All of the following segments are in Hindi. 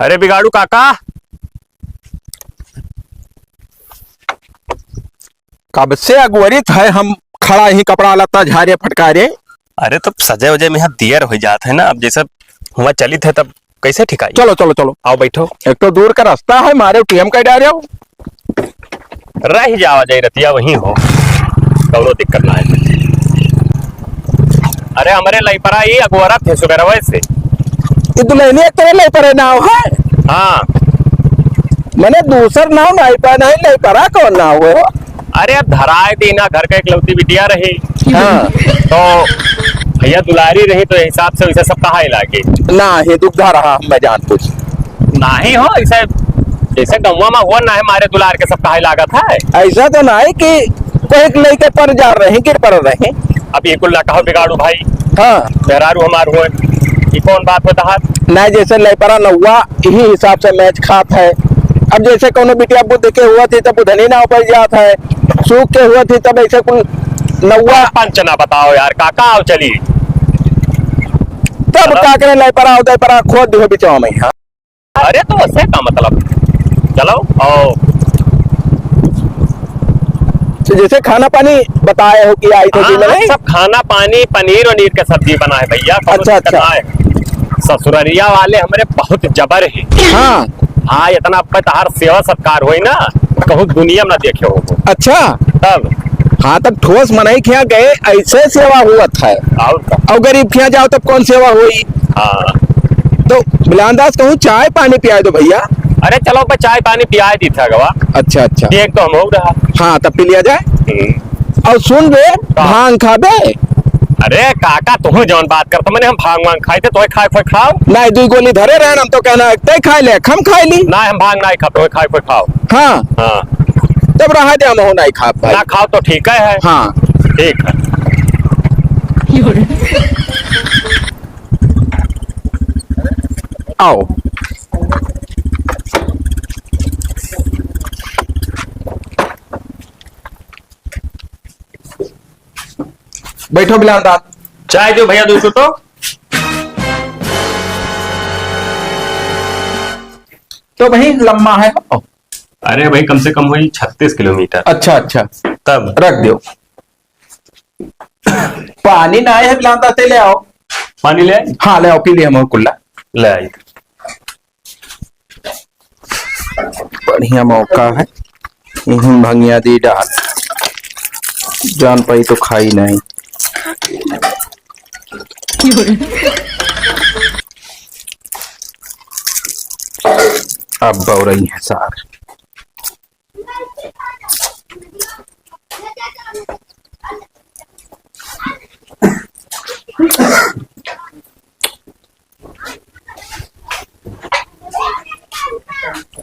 अरे बिगाड़ू काका, कब से अगवरित है हम खड़ा ही कपड़ा लता झारे फटकारे। अरे तो सजे वजे में यहाँ दियर हो जात है ना। अब जैसे हुआ चली थे तब कैसे ठिकाई। चलो चलो चलो आओ बैठो। एक तो दूर का रास्ता है मारे टीएम का डारे हो। रह जावा जाई रतिया वहीं हो, कौनो दिक्कत ना है। अरे हमारे लईपरा ही अगोरा थे सुबह से। ये दुल्हनी एक तरह लईपरे नाव है। हाँ मैंने दूसर नाव नहीं लईपरा कौन नाव है। अरे अब धराए थी ना, घर का इकलौती बिटिया रही। हाँ तो भैया दुलारी रही तो हिसाब से वैसे सब कहा लागे ना ही दुग्धा रहा मैं जान कुछ ना ही हो। ऐसे जैसे गौवा में हुआ ना है मारे दुलार के सब कहा लागत है। ऐसा तो ना है कि कोई लेके पर जा रहे गिर पर रहे। अब ये कुल ना कहो बिगाड़ू भाई। हाँ बेहरारू हमार हुए ये कौन बात होता है। ना जैसे लईपरा नौवा यही हिसाब से मैच खात है। अब जैसे कोनो बिटिया बुद्ध के हुआ थी तब बुधनी नाव पर जात है, सूख के हुआ थी तब ऐसे कुल नौवा पंच ना बताओ यार काका। आओ चली तब का करे लईपरा उदय परा खोद दियो बिचवा में। हाँ अरे तो वैसे का मतलब। चलो आओ। तो जैसे खाना पानी बताए हो कि आई थे जी मैंने। सब खाना पानी पनीर वनीर के सब्जी बना है भैया। अच्छा अच्छा। ससुररिया वाले हमारे बहुत जबर है। हाँ हाँ इतना तार सेवा सत्कार हुई ना कहूँ दुनिया में ना देखे हो। अच्छा तब हाँ तब ठोस मनाई खिया गए ऐसे सेवा हुआ है। और गरीब खिया जाओ तब कौन सेवा हुई। हाँ तो बिलानदास कहूँ चाय पानी पियाए दो भैया। अरे चलो मैं चाय पानी पिया दी था गवा। अच्छा अच्छा एक तो हम हो रहा। हाँ तब पी लिया जाए। और सुन रे भांग खाबे। अरे काका तुम जौन बात करते मैंने हम भांग वांग खाए थे तो खाए खोए खाओ ना दो गोली धरे रहे हम तो कहना तय खाए ले हम खाए ली ना। हम भांग ना खाते खाए खोए खाओ। हाँ हाँ तब रहा दे हम हो नहीं खा भाई। ना खाओ तो ठीक है। हाँ ठीक है। आओ बैठो बिलानदास। चाय दो भैया दूसरो तो वही लम्बा है। अरे भाई कम से कम हुई 36 किलोमीटर। अच्छा अच्छा तब रख दो। पानी ना है बिलानदास ले आओ। पानी ले आई। हाँ ले आओ पी लिया हम कुल्ला। ले आई। बढ़िया मौका है यही भंगिया दी डाल जान पाई तो खाई नहीं। अब बौ रही है सार।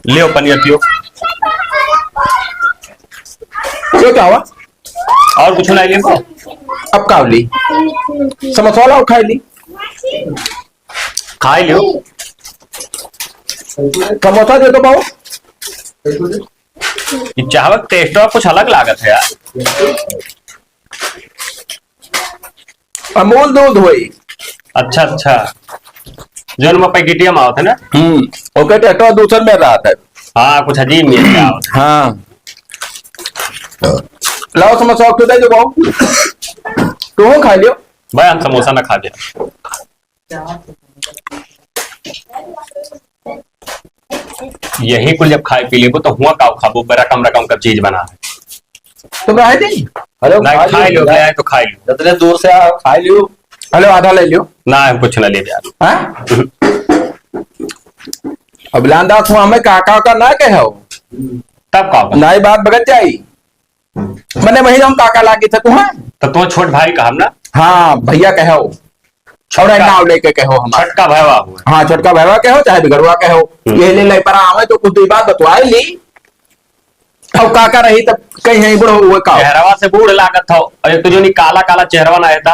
ले पनीर पियो। ये क्या हुआ। और कुछ नहीं लेको। अब कावली समोसा लाओ खाई ली। खाई लियो। समोसा दे दो बाबू। ये चावल टेस्ट और कुछ अलग लागत है यार। अमूल दूध हुई। अच्छा अच्छा जो में पैकेटिया में आवत है ना। ओके टेटो दूसर में रहा था। हाँ कुछ अजीब मिल गया। हाँ लाओ समोसा दे दो बाबू। तुम खा लियो। भाई हम समोसा ना खा दे। यही कुल जब खाए पी लेबो तो हुआ काव खाबो बड़ा कम रकम का चीज बना है। तुम रहे थे। हेलो खाई लो गया तो खाई लो। जितने दूर से आओ खा लियो। हेलो आधा ले लियो। ना हम कुछ ना ले यार। हाँ अब बिलानदास हुआ हमें काका का ना कहो तब का ना ही बात बगत जाई। मैंने वही हम काका लागे थे तुम्हें। तो तुम छोट भाई कहा ना। हाँ भैया कहो छोड़ा नाव लेके कहो हमारा। छटका भैया हुआ। हाँ छोटका भैया कहो चाहे बिगड़वा कहो ये ले पर आवे तो कुछ बात बतवाए ली। अब काका रही तब कहीं यहीं बुढ़ो हुए का चेहरवा से बूढ़ लागत था और एक तो जो नहीं काला काला चेहरवा ना रहता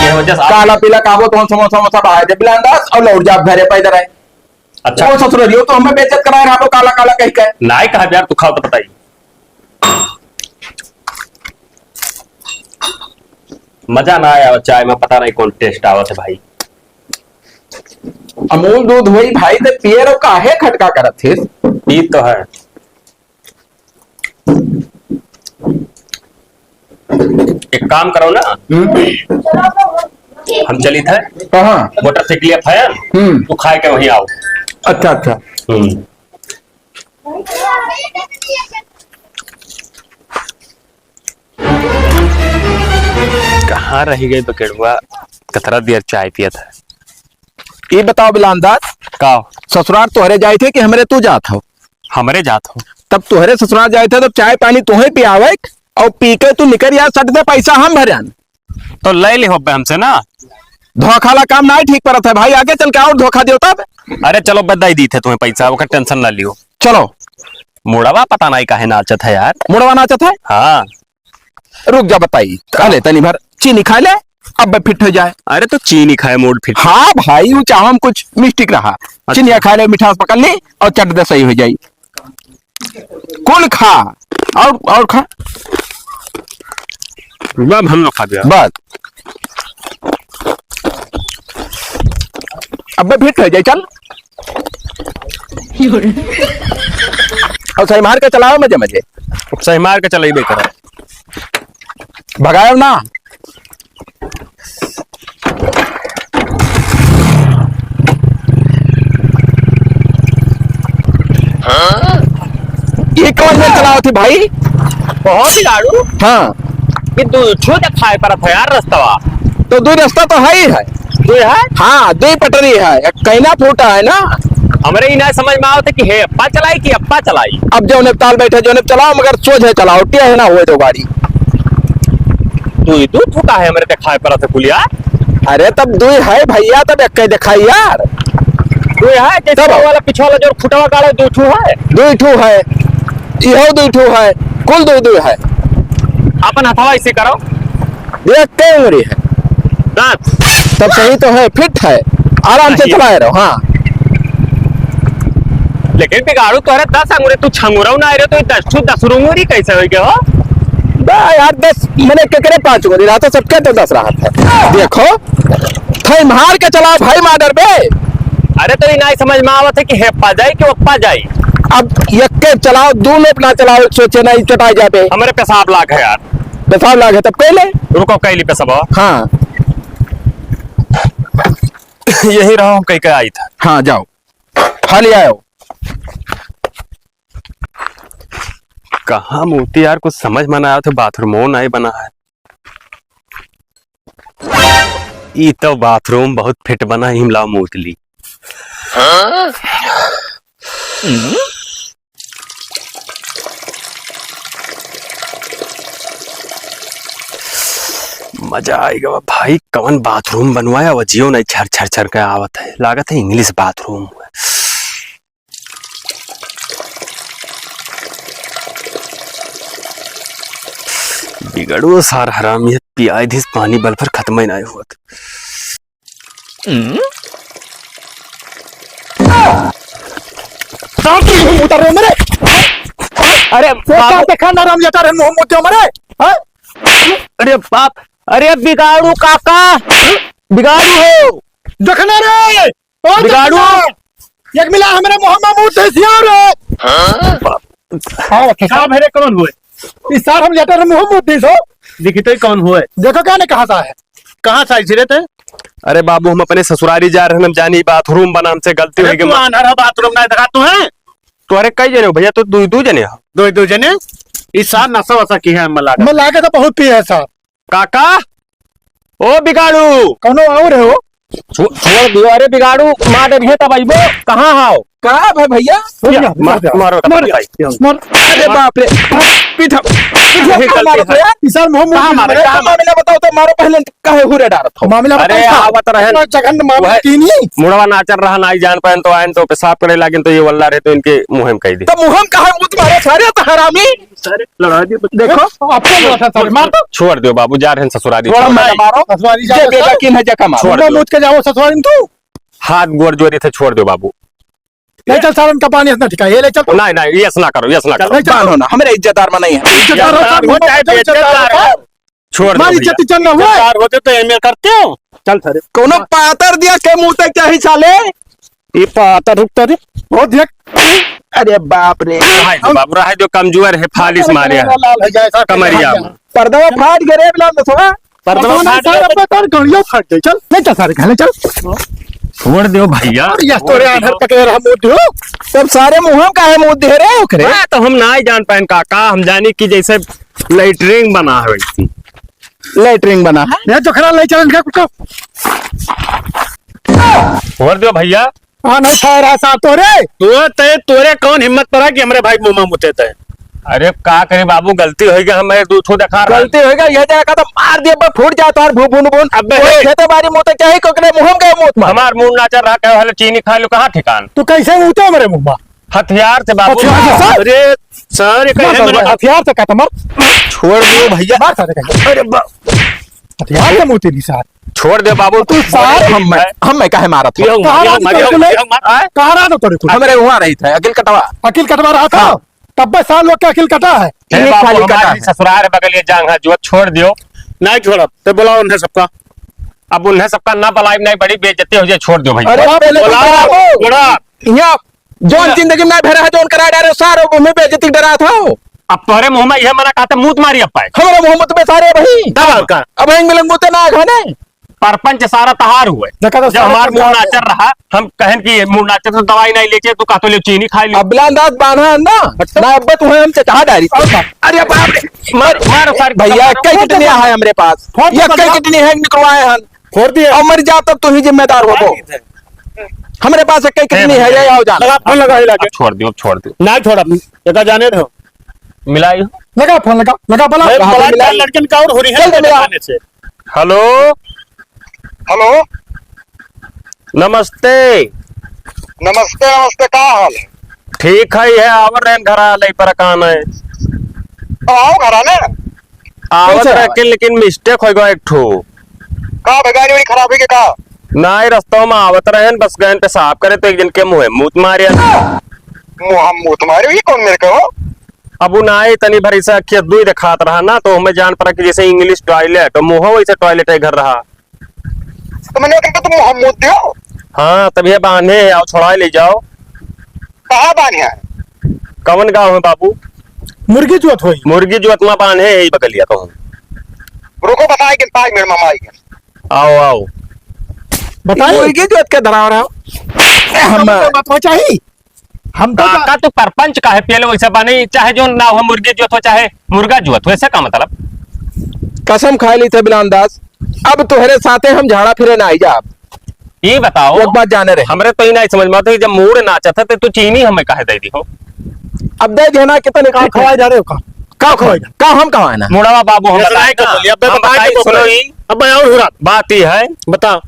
ये वजह से काला पीला काबो तो समोसा समोसा बाहर दे बिलानदास और लौट जा घरे पैदल है। अच्छा वो ससुर रही हो तो हमें बेइज्जत कराए रहा काला काला कह के। ना ही कहा यार तू खाओ तो बताइए। मजा ना आया चाय में पता नहीं कौन टेस्ट आवत है भाई। अमूल दूध हुई भाई तो पिए रो काहे खटका करत थे। ये तो है। एक काम करो ना, हम चली थे कहाँ? मोटरसाइकिल फैन तू खाए के वहीं आओ। अच्छा अच्छा। कहाँ रही गई बकेड़ुआ, कतरा देर चाय पिया था। ये बताओ बिलानदास, का ससुराल तुहरे जाए थे कि हमरे तू जात हो? हमरे जात हो। तब तुहरे ससुराल जाए थे तब चाय पानी तुम्हें पियावे और पी के तू निकल यार सट दे पैसा हम भरन। तो ले ली हो हमसे ना। धोखा ला काम ना ठीक परत है भाई, आगे चल के और धोखा दो तब। अरे चलो बधाई दी थे तुम्हें पैसा, वो टेंशन ना लियो। चलो। मुड़वा पता नहीं काहे नाचत है यार। मुड़वा नाचत है? हाँ रुक जा बताई, खा ले तनी भर चीनी खा ले, अब फिट हो जाए। अरे तो चीनी खाए मूड फिट। हाँ भाई वो चाहो हम कुछ मिस्टेक रहा। चीनिया खा ले, मिठास पकड़ ले और चट दे सही हो जाई। कुल खा और खा। अब हम लोग खा दिया बस अब फिट हो जाए चल। और सही मार के चलाओ मजे मजे। सही मार के चले बेकर भगायो ना। ये कौन में चलाओ थी भाई? बहुत ही गाड़ू। हाँ कि तू छू दे खाए पर था यार रास्ता। तो दो रास्ता तो है ही है। तू है? हाँ दो पटरी है, कहना फूटा है ना। हमरे ही ना समझ में आवत कि हे अप्पा चलाई कि अप्पा चलाई। अब जो ताल बैठे जो चलाओ मगर सोच है चलाओ, टिया है ना हुए तो गाड़ी। तू थूका है हमरे ते खाए पर था पुलिया। अरे तब दो है भैया, तब एक दिखाई यार। तू है कैसे वाला पिछे वाला जो खुटवा गाड़े दो ठू है। दो ठू है, इहो दो ठू है, कुल दो है। अपन हथवा इसे करो। देख के उंगली है तब सही तो है, फिट है, आराम से चलाए रहो। हाँ लेकिन बिगाड़ू तो 10 अंगूरे, तू छंगुरा ना रहे तो 10 रुंगुरी कैसे हो गया हो? यार 10 मैंने केकरे 5 उंगली रहा था, सबके तो 10 रहा था। देखो थे मार के चलाओ भाई मादर बे। अरे तो ना समझ में आवत है कि हेप्पा जाए कि अप्पा जाए। अब एक के चलाओ, दोनों अपना चलाओ, सोचे नहीं चटाई जाए। हमारे पेशाब लाग है यार। पेशाब लाग है तब पहले रुको कैली पेशाब। हाँ यही रहो कहीं के आई था। हाँ जाओ खाली आओ। कहाँ मोती यार, कुछ समझ में ना आया तो बाथरूम नहीं बना है। ये तो बाथरूम बहुत फिट बना हिमला मोतली। मजा आएगा भाई। कौन बाथरूम बनवाया वो जियो नहीं छर छर छर के आवत है, लागत है इंग्लिश बाथरूम। बिगड़ो सार हराम, ये पियाई दिस पानी बल पर खत्म ही नहीं हुआ। उतारो मेरे। अरे देखा ना राम जटा मुंह मोतियो मरे। अरे बाप, अरे बिगाड़ू काका, बिगाड़ू हो देखना रे बिगाड़ू। एक मिला हमारे मोहम्मद मुंह सिया रे। हां साहब मेरे कौन हुए? इस साल हम लेटर मुंह मुंह हो देखी तो कौन हुए? देखो क्या ने कहा था है, कहां से आई थे? अरे बाबू हम अपने ससुरारी जा रहे हैं, हम जानी बाथरूम बना, हमसे गलती हो गई। बाथरूम ना दिखा तू है तो अरे कई जने हो भैया? तो दो जने हो। दो जने इस साल नशा वसा की है मला के तो बहुत पी है साहब। काका ओ बिगाड़ू कौनो और है वो? छोड़ दियो। अरे बिगाड़ू मार दे तब आइबो। कहाँ हाओ? कहा भाई भैया? मारो अरे बाप रे पीछा मामला बताओ तो मारो पहले काहे हुरे डारत हो मामला। अरे आवत रहे जघन्य मामला कीनी मुड़वा नाचर रहा नहीं जान पाए तो आयन तो पेशाब करे लागिन तो ये वल्ला रहे तो इनके मुहिम कह दे। तो मुहम कहा मुंह तुम्हारे सारे तो हरामी सारे लड़ा दिए। देखो आपको था सारे मार दो। छोड़ दियो बाबू, जा रहे हैं ससुरारी। थोड़ा मारो ससुरारी जा बेटा किन है जका मारो मुंह के जाओ ससुरारी तू। हाथ गोर जोरी थे छोड़ दियो बाबू। नहीं चल सारन का पानी इतना ठिका ये ले चल। नहीं यस ना करो, यस ना करो। हमारे इज्जतदार में नहीं है। इज्जतदार छोड़ दो हमारी भैया। इज्जत चल हुआ है होते तो एमए करते हो चल सर कोनो पातर दिया के मुंह तक क्या ही साले। ये पाता रुकता रे ओ देख अरे बाप रे, बाबू रहा जो कमजोर है फालिस मारे है लाल है जैसा कमरिया में। पर्दा फाट गए बिला दसवा। पर्दा फाट गया अब तार गड़ियों फट गई चल ले चल सारे कहले चल छोड़ दो भैया। या तोरे आधार पकड़े रहा मोट हो सब सारे मुंह का है मुंह दे रहे ओकरे। हाँ, तो हम ना ही जान पाए काका, हम जानी कि जैसे लाइटरिंग बना है वैसी। लेटरिंग बना है। ये जो खरा ले चल क्या कुछ छोड़ दो भैया। हां नहीं खा रहा सा तोरे तोरे कौन हिम्मत पड़ा कि हमरे भाई मुंह मुते थे। अरे का करे बाबू, गलती हो गई, हमें दूठो दिखा रहा। गलती होगा यह जाएगा तो मार दिए पर फूट जाता और भून भून। अबे ओए, खेते बारी मुंह तक क्या ही कोकरे मुंह गए मुंह में। हमार मुंह नाचर रहा कहो हले चीनी खा लो, कहाँ ठिकान। तू कैसे मुते हमरे मुंह में हथियार से बाबू। हथियार से सर? अरे सर ये कहे मेरा हथियार से कहता मर छोड़ दो भैया। मार सारे कहे अरे हथियार से मुते नहीं सार छोड़ दे बाबू। तू सार हम मैं काहे मारा था। कहाँ रहा था तोरे कुछ हमरे वहां रही थे अकिल कटवा। अकिल कटवा रहा था तब बे साल लोग के अकिल कटा है एक खाली कटा है। ससुराल बगल ये जांग है जो छोड़ दियो। नहीं छोड़ा तो बुलाओ उन्हें सबका अब उन्हें सबका ना पलाई नहीं, बड़ी बेइज्जती हो जाए, छोड़ दो भैया। अरे पहले तो बुला यहाँ जोन जिंदगी में भरा है जोन करा डारे सारे मुंह में बेइज्जती डरा था। अब तोहरे मुंह में यह मना कहते मुंह मारी अब पाए हमारे मोहम्मद में सारे भाई दबाल का अब हिंग मिलन मुते ना खाने। परपंच सारा तहार हुए। देखा तो जब हमार मुंह नाचर रहा, हम कहन की मुंह नाचर तो दवाई नहीं लेके तू कहतो ले चीनी खा ली। अब अंदाज बांधा है ना ना अब तुम्हें हमसे कहा डारी। अरे बाप रे मार मार सारी भैया कई कितनी है हमारे पास, ये कई कितनी है निकलवाए हैं फोड़ दिए और मर जा तब तू ही जिम्मेदार हो। वो हमारे पास कई कितनी है ये आओ जान। लगा फोन लगा हिला के छोड़ दियो छोड़ दियो। ना छोड़ा ये जाने दो मिलाई लगा फोन लगा बला लड़कन का और हो रही है खाने से। हेलो हेलो नमस्ते। नमस्ते नमस्ते का हाल है। ठीक है आवर रहन घर आले पर कान है अब आओ घर आने आवत कैसे रह लेकिन मिस्टेक हो गया एक ठो। का गाड़ी वाड़ी खराब है के का ना ही रास्ता में आवत रहन बस गहन पे साफ करे तो एक दिन के मुंह मूत मारिया। मुंह तुम्हारे ये कौन मेरे को हो? अब ना ही तनी भरी से अखियत दुई दिखात रहा ना तो हमें जान पड़ा कि जैसे इंग्लिश टॉयलेट और मुंह वैसे टॉयलेट है घर रहा। तो मैंने कहा तुम मुंह मुत दियो हाँ तब ये बांधे आओ छोड़ा ले जाओ। कहाँ बानी है कवन गाँव है बाबू? मुर्गी चौथ हुई मुर्गी जो अतमा बांधे यही बगलिया कहूँ। रुको बताए कि 5 मिनट में हम आएंगे। आओ आओ बताइए मुर्गी जो के धरा रहा हम बात चाहिए हम तो काका तो परपंच का है पहले वैसे बने चाहे जो ना हो मुर्गी जोत हो चाहे मुर्गा जोत हो, ऐसा का मतलब। कसम खा ली थे बिला अंदाज अब तुम्हारे साथे हम झाड़ा फिरे ना आई जा। ये बताओ एक बात जाने रहे हमरे तो ही नहीं समझ में आता कि जब मूड नाचा था तो चीनी हमें काहे दे दी हो। अब दे देना कितने कहाँ खवाए जा रहे हो का खवाए का हम कहाँ है ना मुड़ावा बाबू हम बताए सुनो ही अब और हुरा बात ही है बताओ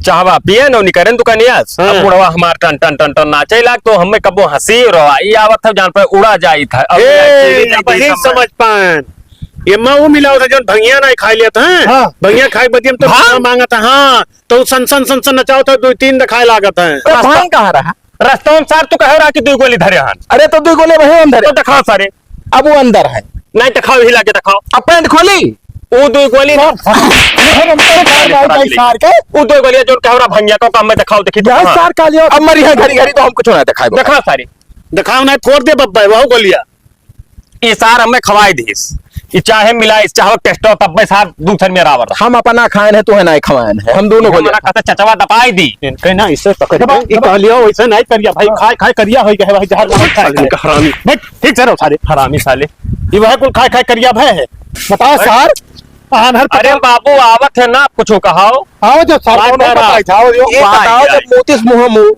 चाहवा पिए नो निकरन दुकानिया हाँ। अब मुड़वा हमार टन टन टन टन नाचे लाग तो हमें कबो हंसी रवाई आवत था जान पर उड़ा जाई था। अब नहीं समझ पाए ये मैं वो मिला था जो भंगिया ना खा लिया था हाँ। भंगिया खाए बदियम तो भांग? मांगा था हाँ तो सन सन सन सन नचाओ था 2-3 दिखाए लागत है भांग कहाँ रहा। रास्ता में सार तू कह रहा कि तू गोली धरे हन अरे तो 2 गोले वही अंदर तो है। दिखाओ सारे अब वो अंदर है। नहीं दिखाओ हिला के दिखाओ अब पैंट खोली वो दो गोली सार के वो दो गोलियां जो कह रहा भंगिया को काम में दिखाओ देखी सार का लियो अब मरी है घड़ी घड़ी तो हम कुछ ना दिखाई दिखाओ सारी दिखाओ ना फोड़ दे बब्बा वो गोलिया ये सार हमें खवाई दीस ये चाहे मिला इस चाहे टेस्ट तब में सार दूसर में रावर हम अपना खाए है तो है ना खाए है हम दोनों को मना कहता चचवा दबाई दी कहना इससे पकड़ ये कह लियो वैसे नहीं करिया भाई खाए खाए करिया होई गए भाई जहर हरामी बैठ ठीक से रहो सारे हरामी साले। ये वह कुल खाए खाए करिया भय है बताओ सार आनहर अरे बाबू आवत है ना कुछ कहाओ आओ जो सार बात को कर रहा। बताई था ये बताओ भाई, जब मोतीस मुंह मुंह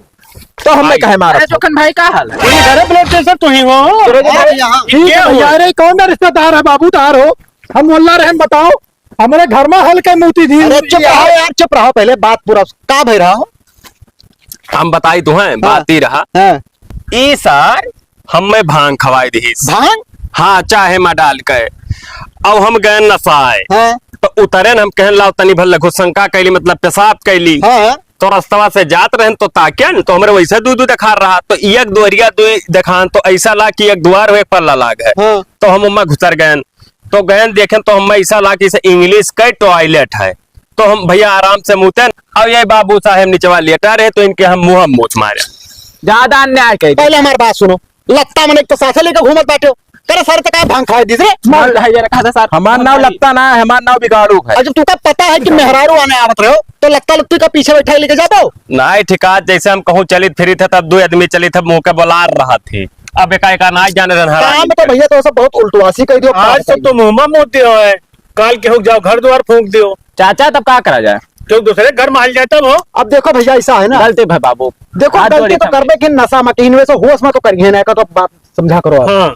तो हमने कहे मारा। चोकन भाई का हाल है? ये घरे ब्लड प्रेशर तू ही हो क्या हुआ? यार ये कौन रिश्तेदार है बाबू तार हो हम मोहल्ला रहन बताओ हमारे घर में हल्के मूती थी चुप रहो यार चुप रहो पहले बात पूरा का भई रहा हो। हम बताई तो हैं बात ही रहा ई सार हमें भांग खवाई दी भांग हाँ चाहे में डाल के अब हम गए नशाए तो उतरे न हम कहन लाओ तनी भर लघु शंका कैली मतलब पेशाब कैली तो रास्तवा से जात रहन तो ताक्या न तो हमरे वैसे दूध दिखा रहा तो एक दोरिया दो दिखान तो ऐसा ला कि एक द्वार एक पल्ला लाग है तो हम उम्मा घुसर गए तो गए देखें तो हम ऐसा ला कि इंग्लिश का टॉयलेट है, तो हम भैया आराम से मुँहते और ये बाबू साहेब निचवा लेटा रहे तो इनके हम मुँह मोच मारे। ज्यादा अन्याय कही। पहले हमारी बात सुनो, लगता मैंने तो साथ लेकर घूमत बैठे हो, तेरे सर तक भांग खाए दूसरे हमारा नाम लगता ना है, हमारा नाम बिगाड़ू है। और जब तुमको पता है कि मेहरारू आने आवत रहे हो तो लगता लुत्ती का पीछे बैठा लेके जाता हो। नहीं ठिका, जैसे हम कहूँ चलित फिरी थे तब 2 आदमी चली थे मुँह के बोला रहा थी, अब एक ना जाने काम तो भैया तो सब बहुत उल्टवासी कह दियो। आज सब तो मुंह मोती हो है, काल के हो जाओ घर द्वार फूंक दियो, चाचा तब क्या करा जाए, क्यों दूसरे घर महल जाता हो। अब देखो भैया ऐसा है ना, गलती भाई बाबू, देखो हाथ गलती जोड़ी तो करबे कि नशा में कहीं वैसे होश में तो करिए ना, तो बात समझा करो आप। हाँ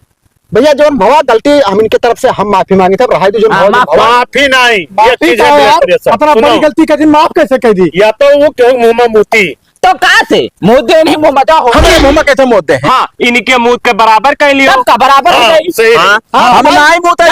भैया जो भवा गलती हम इनके तरफ से हम माफी मांगे थे, रहा जो हाँ, माफी नहीं, ये माफी चीज कहो है यार, मेरे साथ। अपना सुनो, बड़ी गलती का दिन माफ कैसे कह दी। या तो वो क्यों मुंह में मोती, तो कहा से मुद्दे नहीं मुंह मचा हो, हमारे मुंह में कैसे मुद्दे हैं। हाँ इनके मुंह के बराबर कह लियो। सबका बराबर हाँ, है नहीं। सही है। हाँ, हम नहीं मुद्दे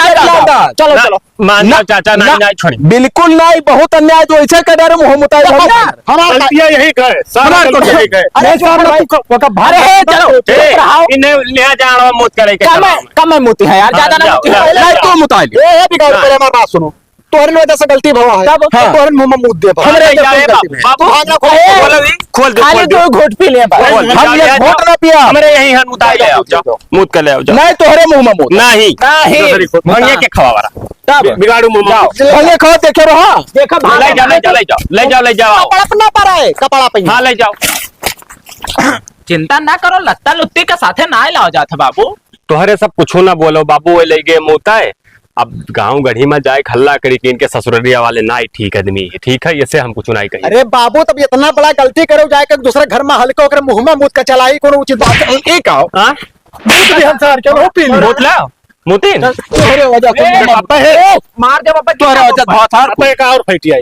चलो चलो मान जाओ चाचा, नहीं नहीं छोड़ी। बिल्कुल नहीं, बहुत अन्याय तो ऐसे कर रहे मुंह मुताज हमारा गलतियां यही का है, सारा हमारे गलती को- यही का है। अरे साहब ना तू वो का भारे अरे चलो चुप रहो, इन्हें ले जाना मुझ करे के चलाओ। कम मुती है यार, ज्यादा ना जाओ, मुती जाओ, है। नहीं तो मुताज ये बिगाड़ पहले हमारी बात सुनो, तोहरे वजह से गलती भवा है, तब- हाँ, तोहरे मुंह में मुद्दे भवा हमरे है। जाए बाबू भागना खोल ए, खोल दे, खाली खोल दे। दो घोट पी ले बस। खोल, हम ये जाओ, घोट ना पिया। हमरे यही हन मुताई ले आओ, जाओ मुद के ले आओ, जाओ। नहीं तोहरे मुंह में मुद्दे नहीं नहीं भंगे के खवा वाला तब बिगाड़ू मुंह में भले खाओ देखे रहा देखो ले जाओ ले जाओ ले जाओ ले जाओ ले जाओ कपड़ा अपना पर है, कपड़ा पे हाँ ले जाओ। चिंता ना करो, लत्ता लुत्ती के साथे ना लाओ जाते बाबू। तोहरे सब कुछ ना बोलो बाबू, वो ले गए मुता है। अब गांव गढ़ी में जाए खल्ला करी कि इनके ससुररिया वाले ना ही ठीक आदमी है, ठीक है, ऐसे हम कुछ नहीं कही। अरे बाबू तब इतना बड़ा गलती करो जाके दूसरे घर में हल्के होकर मुंह में मुद का चलाई कोनो उचित बात है। एक आओ हाँ हम सार चलो पी ले। मुत लाओ मुतिन तोहरे वजह से अब्बा है, मार दे बाबा, तोहरे वजह से बहुत हार। अब्बा एक और फैटी आई।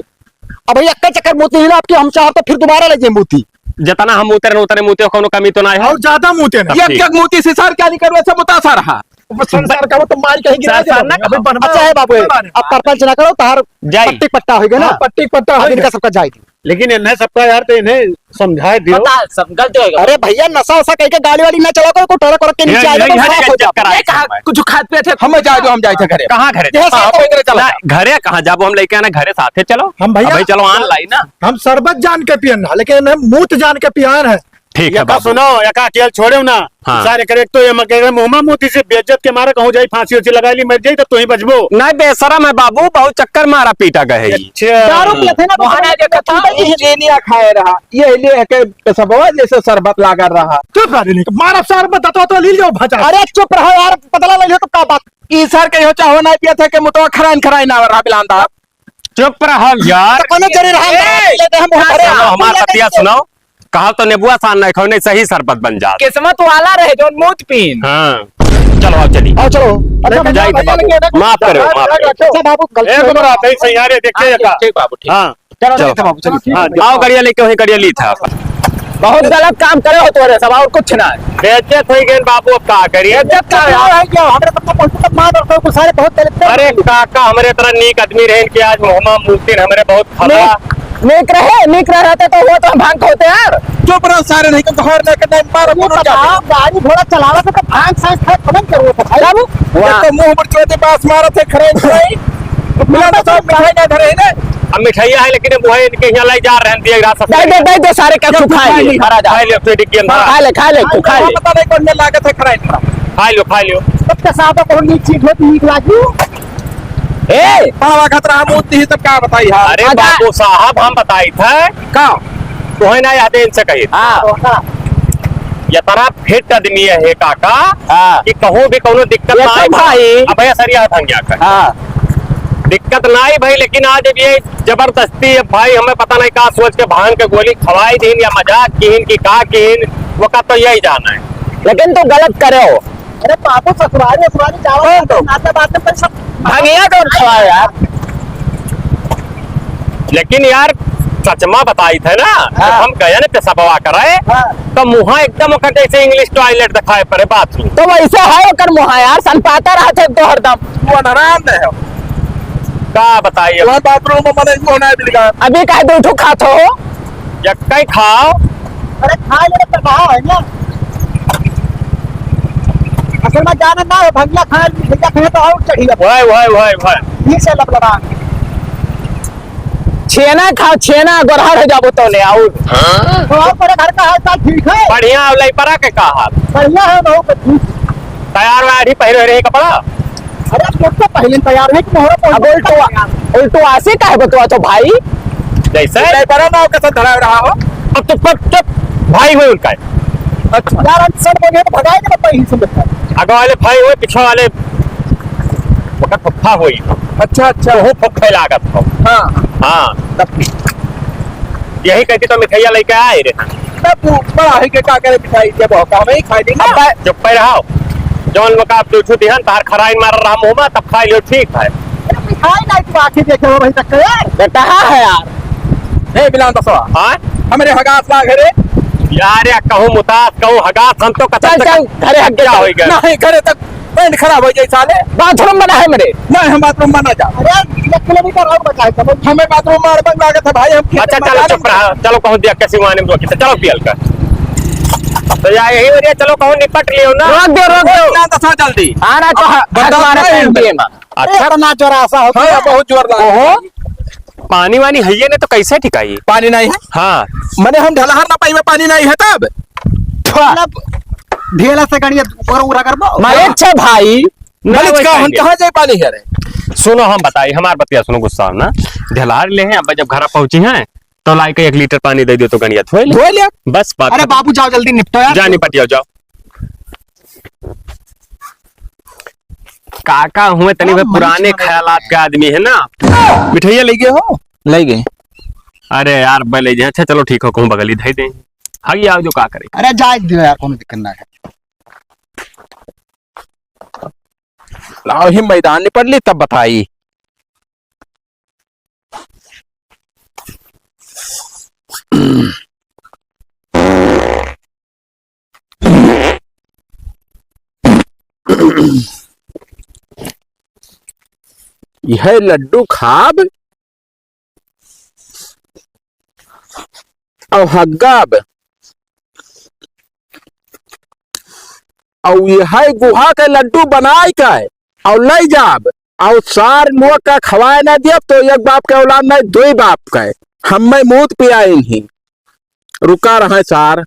अब भैया अक्का चक्कर मोती ना आपकी, हम चाहते फिर दोबारा ले जाए मोती। जितना हम उतरे उतरे मुते कोनो कमी तो ना है। और ज्यादा मुते ना ठीक। एक मोती से सर क्या नहीं करवे सब मुतासा रहा। संसार का वो तो मार कहीं गिरा संसार ना अभी बनवा- अच्छा है बाबू, अब परपंच ना करो तार जाई। पट्टी पट्टा हो गया ना, पट्टी पट्टा अब है इनका सबका जाएगी। लेकिन इन्हें सबका यार तो इन्हें समझाए दियो। बता सब गलती होगा। अरे भैया नशा वशा कह के गाड़ी वाड़ी ना चला करो, टोरा कर के नीचे आ जाओ, साफ हो जाओ। ये कहा कुछ खाद पे थे, हम जाए जो हम जाए थे घरे। कहाँ घरे यहाँ साफ हो इधर चला। ना, घरे कहाँ जाबो, हम लेके आना घरे साथे चलो। हम भैया- भाई चलो ऑनलाइन ना, हम शरबत जान के पियन ना, लेकिन हम मूत जान के पियान है। ठीक है यका बाबू। सुनो, यका अकेल छोड़े ना, हाँ। सारे करे तो ये मके मुंह में मोती से बेइज्जत के मारे कहूं जाई फांसी उसी लगा ली मर जाई तो तू ही बचबो। नहीं बेशरम है बाबू, बहुत चक्कर मारा पीटा गए। दारू पिए थे ना तो वहाँ ना देखा था। ये लिया खाए रहा, ये ले के सब जैसे शरबत लगा रहा। चुप रह नहीं मारा शरबत तो ली लो भजा। अरे चुप रहो यार, पतला ले लो तो का बात। ई सर के हो चाहो ना पिया थे के मुतो खराइन खराइन ना रहा बिलांदा। चुप रहो यार, तो कोनो जरी रहा लेते हम घरे चलो हमारा पतिया सुनाओ, कहा तो नेबुआ सान नहीं खाओ, नहीं सही शरबत बन जात। किस्मत वाला रहे जो मूत पीन। हाँ चलो आओ चली आओ चलो। अच्छा जाई थे बाबू, माफ करो माफ करो। अच्छा बाबू गलती एक हो बार गई। आते ही सैयारे देखते यका। ठीक बाबू ठीक। हाँ चलो चलो। ठीक है बाबू, चलो। हाँ आओ गड़िया लेके वही गड़िया ली था। बहुत गलत काम करे हो तोरे सब, और कुछ ना। बेइज्जत हो गए बाबू, अब क्या करिए। इज्जत का यार है क्या, हमरे तब पहुंच तक मार और को सारे बहुत तलते। अरे काका हमारे तरह नीक आदमी रहे कि आज मोहम्मद मुफ्ती हमारे बहुत फला। नीक रहते तो वो तो भांग होते यार। चुप रहो सारे, नहीं तो घर लेके नहीं मारो कोनो जाते। गाड़ी घोड़ा चलावा तो भांग सांस खा खत्म करो तो भाई बाबू। ये तो मुंह पर चोते पास मारो थे खराइन खराइन। मिला तो सब मिठाई ना धरे ना। अब मिठाइया है लेकिन वो है इनके यहाँ लाई जा रहे हैं दिए रास्ता दे दे सारे का तू खा ले, खा जा। खाई लो फिर डिक्की अंदर खा ले तू खा ले। पता नहीं कौन में लागत है खराइन खराइन। खा लो तब का साहब को नीक चीज होती नीक लागी। ए पावा खतरा हम उतनी ही तब क्या बताई हां। अरे आजा। बाबू साहब हम बताई थे का तो है ना याद इनसे कही हां ये तरह फिट आदमी है काका हां कि कहूँ भी कोनो दिक्कत ये ना तो आए भाई। अब भैया सरिया था क्या कर हां दिक्कत ना आई भाई, लेकिन आज अब ये जबरदस्ती है भाई, हमें पता नहीं कहा सोच के भांग के गोली खवाई दीन या मजाक कीन की का कीन, वो का तो यही जाना है। लेकिन तू गलत करे हो। अरे बाबू ससुराली जाओ तो नाते बातें पर सब भांगिया कौन खवाया यार। लेकिन यार सचमा बताई थे ना, जब हाँ। हम गए ना पेशाबवा कराए तो मुहा एकदम ओकर जैसे इंग्लिश टॉयलेट दिखाए पड़े बाथरूम। तो वैसे है ओकर मुहा यार, सन पाता रहा थे तो हरदम। वो नारायण है। का बताइए वहाँ बाथरूम में मने को ना मिल गया। अभी कहे दो ठो खात हो। यक्का खाओ अरे खा ले तो कहा है ना। असल में जाना ना है भंगिया खाए भंगिया खाए तो और चढ़ी वह ठीक से लबलबा छेना खाओ छेना गोरहर हो जाबो तो ले आओ तो और मेरे घर का हाल चाल ठीक है बढ़िया अवलाई परा के का हाल बढ़िया है बहुत ठीक तैयार वाड़ी पहले रहे कपड़ा। अरे अब तो पहले तैयार है कि मोहरा अब उल्टो आसे का है बतवा तो भाई जैसे नहीं परा ना कैसे धरा रहा हो। अब तो चुप भाई हुए उनका अच्छा यार हम सब बोले तो भगाए ना पहले से बता आगे वाले भाई हुए पीछे वाले वक्त फुफ्फा हुई। अच्छा वो फुफ्फे लागत हो। हाँ यही कहती तो मिठाइया लेके आए रे तब बड़ा है के का करे मिठाई के बहुत काम ही खाई देंगे। अब चुप पे रहो जौन मका आप दूछू दिहन तार खराइन मार रहा मुंह में तब खा लियो ठीक है। मिठाई ना तू आके देखे हो भाई तक यार बेटा है यार नहीं बिलान तो सवा हाँ हमारे हगास ला घरे यार या कहूँ मुतास कहूँ हगास हम तो चल चल घरे हग क्या होएगा? नहीं घरे तक पेंट खराब हो जाए साले बाथरूम बना है मेरे नहीं हम बाथरूम बना जा अरे 1 किलोमीटर और बचाए सब हमें बाथरूम मार बंग लागत है भाई हम अच्छा चलो चुप रहा चलो कहूँ दिया कैसे माने में रोकी चलो पियल कर तो यार यही वजह चलो कहूँ निपट लियो ना। रोक दो ना तो जल्दी आना तो हमारे पेंट दिए ना अच्छा ना जोरा सा हो हाँ बहुत जोर लगा पानी वानी है ने तो कैसे ठिकाई पानी नहीं है। हाँ मैंने हम ढलहर ना पाई में पानी नहीं है तब मतलब ढेला से गाड़ी ऊपर उड़ा कर दो मैं अच्छा भाई मलिक का हम कहां जाए पानी है रे सुनो हम बताइए हमार बतिया सुनो गुस्सा ना ढलार ले हैं अब जब घर पहुंची हैं तो लाई के 1 लीटर पानी दे दियो तो गणिया धो ले बस बात अरे बाबू जाओ जल्दी निपटो यार जा निपटियो जाओ काका हुए तनी वे पुराने ख्यालात के आदमी है ना। मिठाइया ले गए हो ले गए अरे यार ले जाए अच्छा चलो ठीक हो कहूँ बगली धई दे हगी आओ जो का करे। अरे जाए दो यार कोनो दिक्कत ना है लाओ ही मैदान निपट ली तब बताई यह लड्डू खाब और हग्गाब और यह गुहा के लड्डू बनाए का और ले जाब और सार लोग का खवाए ना दिया तो एक बाप के औलाद नहीं 2 बाप का हमें मूत पियाए नहीं रुका रहा सार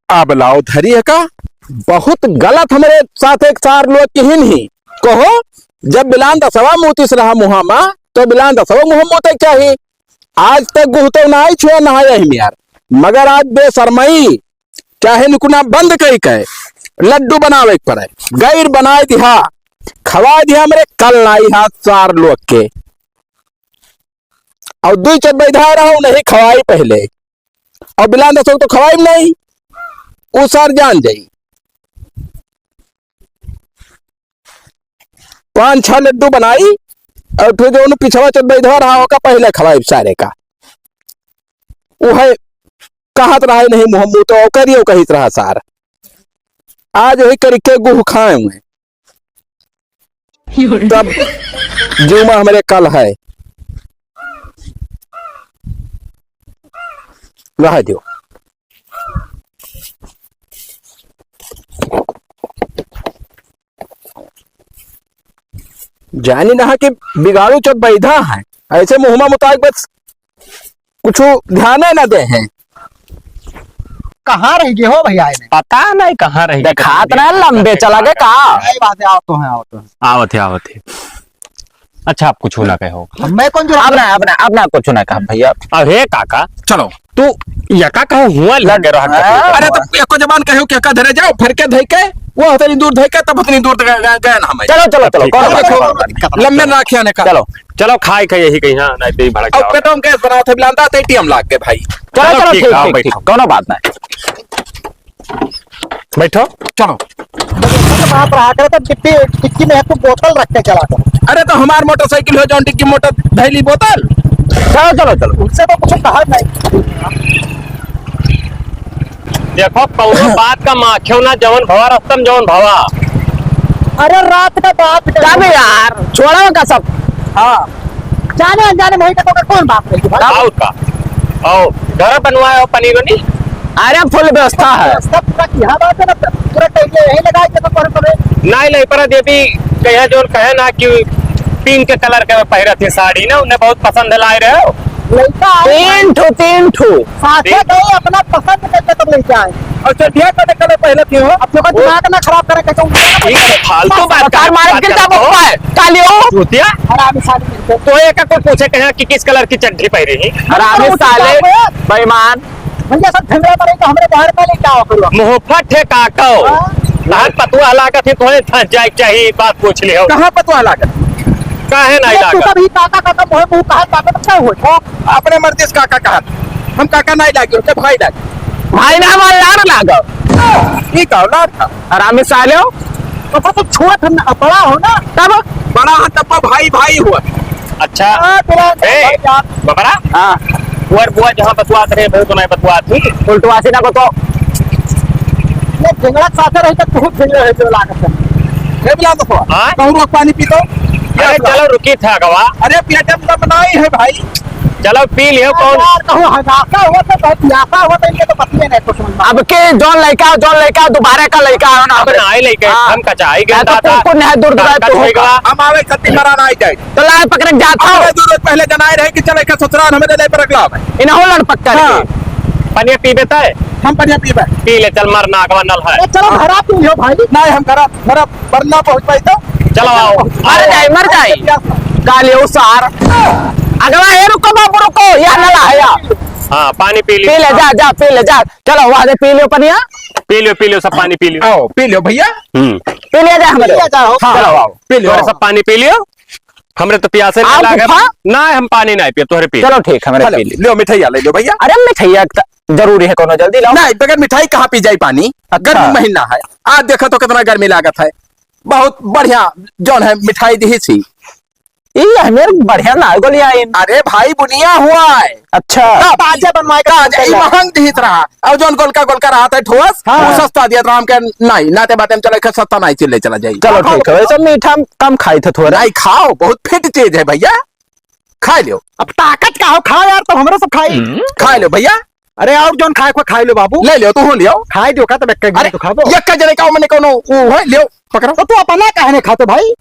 अब लाओ धरी का बहुत गलत हमारे साथ एक 4 लोग की ही नहीं कहो जब बिलान दसवा मोतीस रहा मुहामा तो बिलान दसवा मुहा मोते क्या ही आज तक गुहतो ना आई छुआ नहाया ही यार मगर आज बेशरमई चाहे निकुना बंद कई कहे लड्डू बनावे पर है गैर बनाए दिया खवा दिया मेरे कल लाई हाथ 4 लोग के और 2 चट बैठा रहा हूं नहीं खवाई पहले और बिलान दसो तो खवाई नहीं वो सर जान जाई 5-6 लड्डू बनाई और फिर जो पिछवा चट बैठा रहा होगा पहले खवाई सारे का वो है कहत रहा नहीं मोहम्मद तो करियो कहित रहा सार आज वही करके गुह खाए हुए तब जुमा हमारे कल है रह दो जानी ना कि बिगाड़ू चब बैधा है ऐसे मुहम्मद मुताबिक बस कुछ ध्यान ना दे हैं कहाँ रह गए हो भैया पता नहीं कहाँ रह गए खात ना लंबे चला गए का सही बात है आओ तो है आवत है अच्छा आप कुछ ना कहो मैं कौन जो अपना कुछ ना कहा भैया अरे काका चलो तू यका कहो हुआ लगे रहा अरे तो एको जबान कहो क्या धरे जाओ फिर के धई के वो उतनी दूर धई के तब उतनी दूर गए ना हमें चलो लंबे ना रखिया ने का चलो चलो खाए के यही कहीं हाँ नहीं तो भड़क अब पेटों गैस बनाओ थे बिलांदा थे टीएम लाग के भाई चलो ठीक है कोनो बात नहीं बैठो। चलो। वहाँ पर आकर तो टिक्की में तो बोतल रख के चला कर। अरे तो हमार मोटरसाइकिल हो जौन डिक्की मोटर धैली बोतल। चलो चलो चलो। उससे तो कुछ कहा नहीं। देखो कौनो बात का माख्यो ना जवन भवा रस्तम जवन भवा। अरे रात का बात जाने यार छोड़ा का सब। हाँ जाने अनजाने में तो कौन बात करेगी भाई? आओ का आओ घर बनवाए हो पनीर बनी। अरे फुल व्यवस्था है। सब पूरा यहाँ बात है ना पूरा टाइम यही लगा के पर नहीं नहीं पर देवी कहे जो कहे ना कि पिंक के कलर के पहरे थे साड़ी ना उन्हें बहुत पसंद लाए रहे हो। लड़का तीन ठू साथे गए अपना पसंद करके तब लेके आए। अच्छा ढेर करने कलर पहले थे हो। अपने को दिमाग ना खराब करे कैसे फालतू बात कार मार के क्या बोलता है कालियो चूतिया। हरामी शादी करते तो एक को पूछे कहे कि किस कलर की चड्डी पहरी है। हरामी साले बेईमान। भैया सब झगड़ा करे तो हमरे बाहर में लेके आओ करो। मुहफ्फत है काको लाल पतुआ लागत है तुम्हें फंस जाए चाहिए बात पूछ लियो। कहाँ पतवा लागत काहे नहीं तू लागत। कभी काका काका मोहे मुंह कहा काका अच्छा हो। अपने मर्जी से काका कहा हम काका नहीं लागे उनके भाई लागे। भाई ना हमारे यार लागो ठीक है लाड था हरामी साले हो। तो तो छोट बड़ा हो ना तब बड़ा हाथ तब भाई भाई हुआ। अच्छा तेरा बबरा हाँ बुआ बुआ जहाँ बतवात रहे भाई तो नहीं बतवात थी उल्टवासी ना को तो ये झगड़ा साथे रही तो बहुत झगड़ा है जो लागत है। ये बिला तो हाँ? कहूँ रोक पानी पी दो। अरे चलो रुकी था गवा। अरे पेटम तो बनाई है भाई। चलो पी लियो कौन। यार कहूँ हजासा हुआ तो बहुत यासा हुआ तो इनके तो पतिए नहीं कुछ समझ अब के जौन लड़का दोबारा का लड़का है ना अब नाई लेके हम कचाई गए तो को नहीं दूर होगा। हम आवे खत्ती मरा ना आई जाए तो लाए पकड़ जाता है दूर रोज पहले जनाए रहे कि चले का ससुराल हमें ले पर रखला है इन्हों लड़ पक्का पनिया पी बेता है हम पनिया पीबे पी ले चल मर नाक नल है। अरे चलो घर आप हो भाई। नहीं हम घर मेरा बरना पहुंच पाई तो चलो आओ मर जाए कालियो सार अगला है रुको बाबू रुको यार नला है यार। हाँ पानी पी पी ले जा पी ले जा चलो वहां से पी लो पनिया पी लियो सब पानी पी लियो। आओ पी लो भैया पी लिया जा हमारे चलो आओ पी लो सब पानी पी लियो। हमरे तो प्यासे आप नहीं लागे हाँ? ना हम पानी नहीं पिए तोहरे पी। चलो ठीक है मेरे पी लो मिठाइया ले लो भैया। अरे मिठाइया जरूरी है कोनो जल्दी लाओ नहीं बगैर मिठाई कहाँ पी जाए पानी गर्मी महीना है आज देखो तो कितना गर्मी लागत है बहुत बढ़िया जौन है मिठाई दी थी ये हमें बढ़िया ना गोलिया अरे भाई बुनिया हुआ है। अच्छा ताजे बनवाएगा महंग दिहित रहा अब जौन गोलका गोलका रहा था ठोस वो सस्ता दिया राम के नहीं नाते बाते में चले सस्ता नहीं चिल्ले चला जाए। चलो ठीक है वैसे मीठा कम खाई थे थोड़ा नहीं खाओ बहुत फिट चीज है भैया खा लो। अब ताकत का हो खाओ यार तो हमरा सब खाई खा लो भैया। अरे और जोन खाए को खाई लो बाबू ले लो तू हो लियो खाई दो का तो बेक अरे तो खा दो एक जने का मैंने कोनो वो है लियो पकड़ो तो तू अपना कहने खाते भाई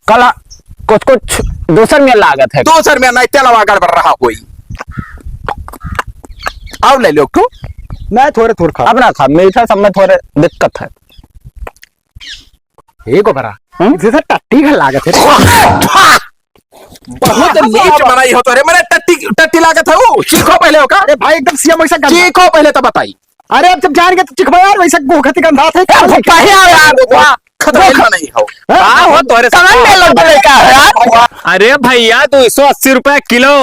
कला कुछ दूसर में लागत है दूसर में नहीं तेलवा गड़बड़ रहा कोई और ले लो तू मैं थोड़े थोड़े खा अपना खा मीठा सब में थोड़े दिक्कत है ये को भरा जैसे टट्टी का लागत है बहुत नीच बनाई हो तो अरे मेरे टट्टी लागत है वो चीखो पहले होगा। अरे भाई एकदम सीएम वैसा चीखो पहले तो बताई। अरे अब जब जान गए तो चिखवा यार वैसा गोखती गंधा थे नहीं हो हो तोहरे अरे भैया 280 रुपए किलो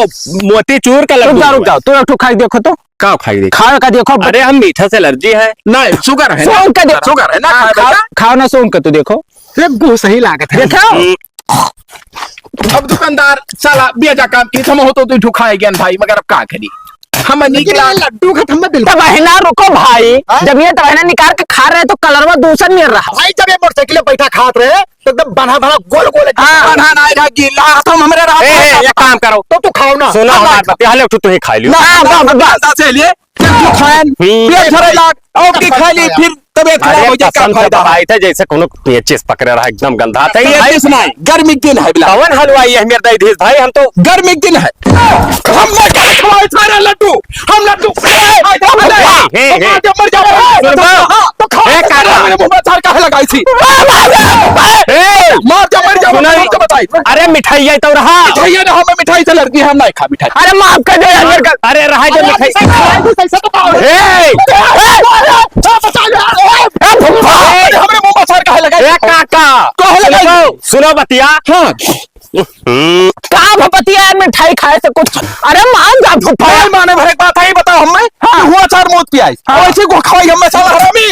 मोती चूर का लड्डू। रुक जाओ तू एक खाई देखो तो का खाई दे खा का देखो अरे हम मीठा से एलर्जी है नहीं शुगर है ना शुगर है ना खाओ ना सोन का तू देखो गो सही लागत है देखो अब दुकानदार साला बेजा काम की हम हो तो तू खाए ज्ञान भाई मगर अब का करी हम निकला लड्डू का हम बिल्कुल बहना रुको भाई जब ये बहना निकाल के खा रहे तो कलर में दूसर मिल रहा भाई जब ये मोटरसाइकिल बैठा खात रहे तो एकदम बना बना गोल गोल बना ना रहा गीला तुम हमरे रहा ये काम करो तो तू खाओ ना सुनो हमारे बात पहले तू ही खा लियो ना से लिए खान पेट भरे लाग और की खा ली फिर तबीयत खराब हो जाए क्या फायदा भाई था जैसे कोनो पेचिस पकड़े रहा एकदम गंदा था ये ये नहीं गर्मी के दिन है बिला कौन हलवाई है मेरे दईधीस भाई हम तो गर्मी के दिन है हम ना क्या खवाए सारे लड्डू हम लड्डू मर जाओ तो खा मेरे मुंह में सार का लगाई थी मार जा मर जाओ तो बताई अरे मिठाई तो रहा मिठाई ना हमें मिठाई से लड़की हम नहीं खा मिठाई अरे माफ कर दे यार अरे रहा जो हमरे मुंह में सार का लगाई काका सुनो बतिया का बतिया मिठाई खाए से कुछ अरे मान जा फुफा माने भरे बात है बताओ हमें हुआ चार मूत पियाई वैसे को खवाई हम साला हरामी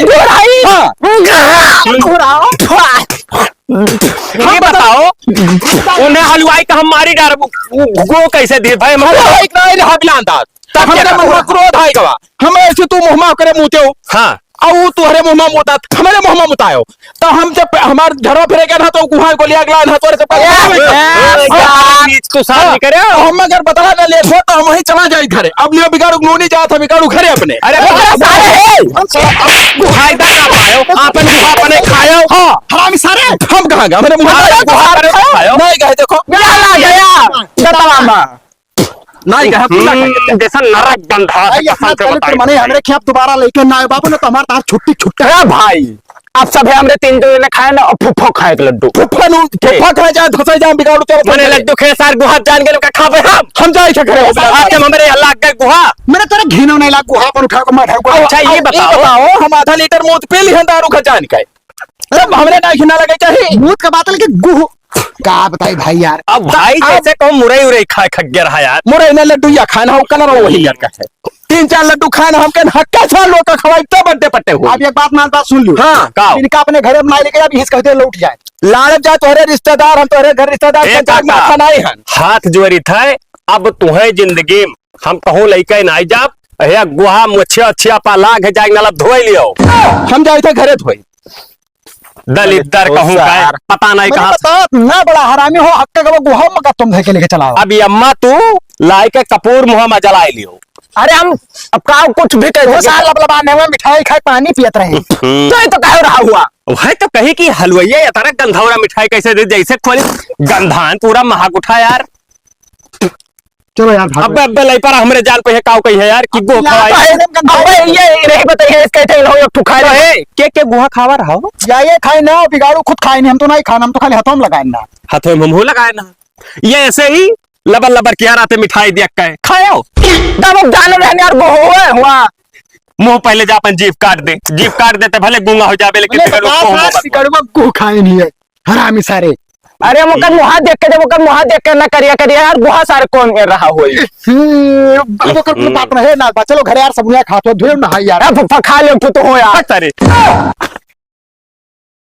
ये बताओ उन्हें हलवाई का हम मारी डार गो कैसे दिए भाई हम एक नहीं रहा बिलांदाज तब हमारे मुंह में क्रोध आई गवा हम ऐसे तू मुंह में करे मुते हो हाँ और तुहरे मुंह में मुता हमारे मुंह में मुतायो तो हम जब हमार घरों फिरे गए ना तो गुहार को लिया अगला ना तोरे से तू साथ नहीं करे हम अगर बता ना ले तो हम वहीं चला जाए घरे अब लियो बिगाड़ू नूनी जात बिगाड़ू घरे अपने अरे फायदा ना पायो आपन गुहा अपने खायो हाँ हरामी सारे हम कहाँ गए हमारे मुंह में गुहा करे खायो नहीं गए देखो नहीं गए जैसा नरक गंधा मने हमरे खेप दोबारा लेके ना आए बाबू ने तो हमार तार छुट्टी छुट्टी है भाई अब सब है हमरे 3 ने खाए ना और फुफ्फो खाए के लड्डू फुफा खा जाए धसा जाए बिगाड़ू तो मैंने लड्डू खे सार गुहा जान के खावे हम जाए छे घरे आज हमारे अल्लाह के गुहा मेरे तेरे घिनो नहीं लाग गुहा पर उठा के मैं ढाको अच्छा ये बताओ हम आधा लीटर मूत पी ली दारू खजान के तब हमरे ना खिना लगे चाहिए मूत का बात लेके गुह का बताई भाई यार अब भाई जैसे को मुरई उरई खा खग्गर है यार मुरे ने लड्डू या खाना हो कलर वही यार का है 3-4 लड्डू खाना हम के हक्का छा लोग का खवाई तो बड्डे पट्टे हो अब एक बात मान बात सुन लो हाँ का इनका अपने घरे बना लेके अब हिस कहते लौट जाए लाड़ जा तोहरे रिश्तेदार हम तोहरे घर रिश्तेदार ए के जाग में काका। नहीं हन हाथ जोड़ी था अब तुम्हें जिंदगी में हम कहूँ लइके नहीं जाब अहे गुहा मुछिया छिया पा लाग जाए नाला धोई लियो हम जाए थे घरे धोई दलित दर कहूँ का पता नहीं कहाँ से। ना बड़ा हरामी हो हक्का का गुहा में का तुम धके लेके चलाओ अब ये अम्मा तू लाई के कपूर मुँह में जलाई लियो अरे हम अब का कुछ भी कह वो साल लबलबाने में मिठाई खाए पानी पियत रहे तो ये तो कह रहा हुआ वह तो कही कि हलवैया या तारा गंधौरा मिठाई कैसे दे जैसे खोली गंधान पूरा महक उठा यार चलो यार अब लई पर हमरे जान पे काव कही है यार कि गो खवाई अबे ये नहीं बताइए इसके थे लोग तू खा रहे के गुहा खावा रहा हो या ये खाए ना बिगाड़ू खुद खाए नहीं हम तो नहीं खाना हम तो खाली हाथों में लगाए ना हाथों में मुंह लगाए ना ये ऐसे ही लबर लबर किया रहते मिठाई देख के खाओ तब जान रहने यार वो हुआ मुंह पहले जा अपन जीभ काट देते भले गूंगा हो जावे लेकिन फिर उसको मुंह मत- बिगाड़ू को खाए नहीं है हरामी सारे अरे मुकर मुहा देख के जब मुकर मुहा देख के ना करिया यार गुहा सारे कौन कर रहा होई वो कर बात रहे ना चलो घरे यार सब खाते धुए ना यार खा ले तो हो यार तारे